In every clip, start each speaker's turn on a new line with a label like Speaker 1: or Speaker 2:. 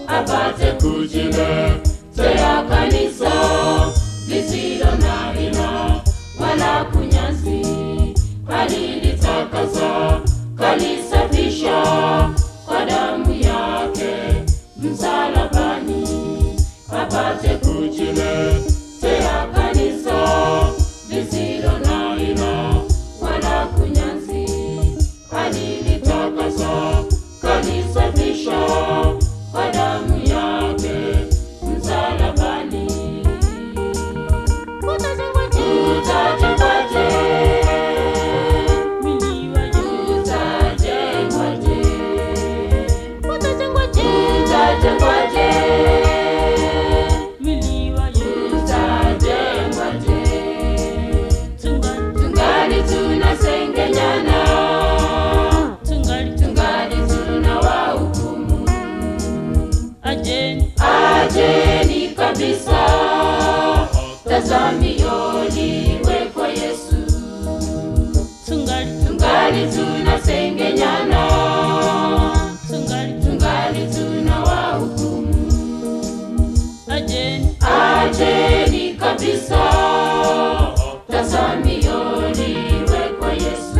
Speaker 1: apate kujiletea kanisa lisilo na hila wala kunyanzi, alilitakasa kalisafisha kwa damu yake msalabani, apate kujiletea kanisa lisilo na hila wala kunyanzi, alilitakasa kalisafisha kwa damu yake msalabani. Utajengwaje? Tungali tunasengenyana, tungali tunawahukumu. Ajeni kabisa, tazamio liwe kwa Yesu. Tungali tunasengenyana, tungali tunawahukumu. Ajeni kabisa, tazamio liwe kwa Yesu.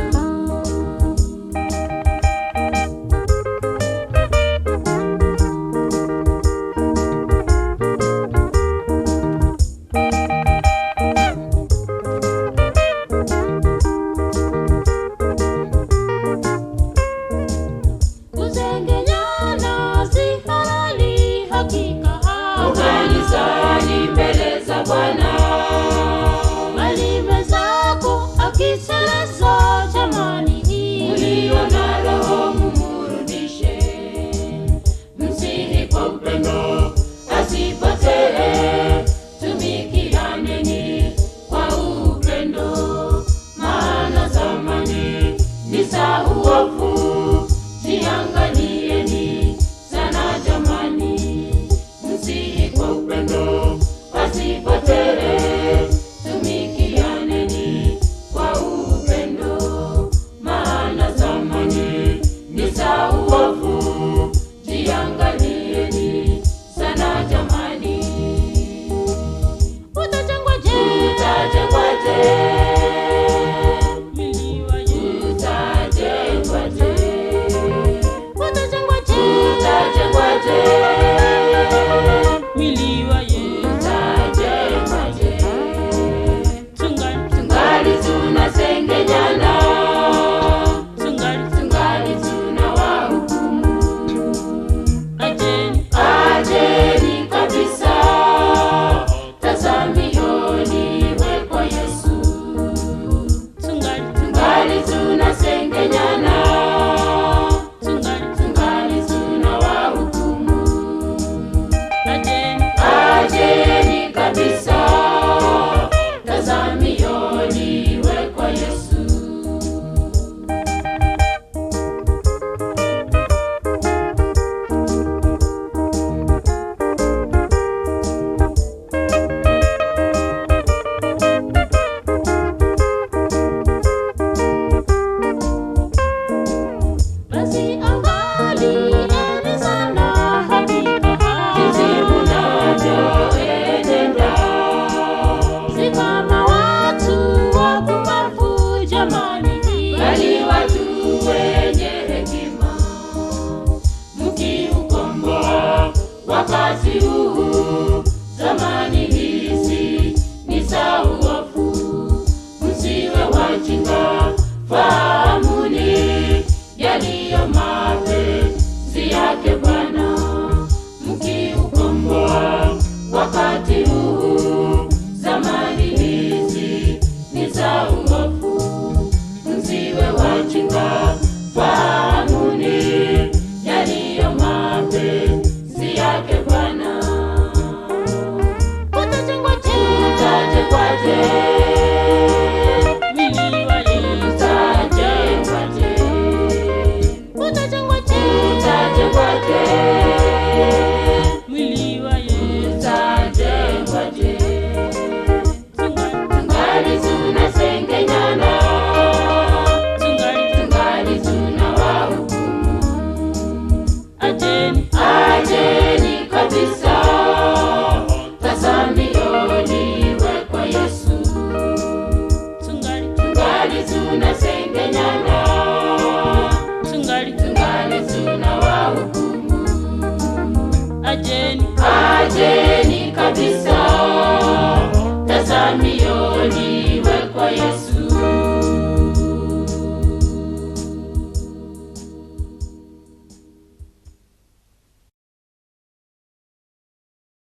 Speaker 1: wakati huu. Zamani hizi ni za uovu, msiwe wajinga, fahamuni yaliyo mapenzi yake Bwana, mkiukomboa wakati huu. Zamani hizi ni za uovu, msiwe wajinga, fahamuni yaliyo mapenzi yake Bwana. Utajengwaje?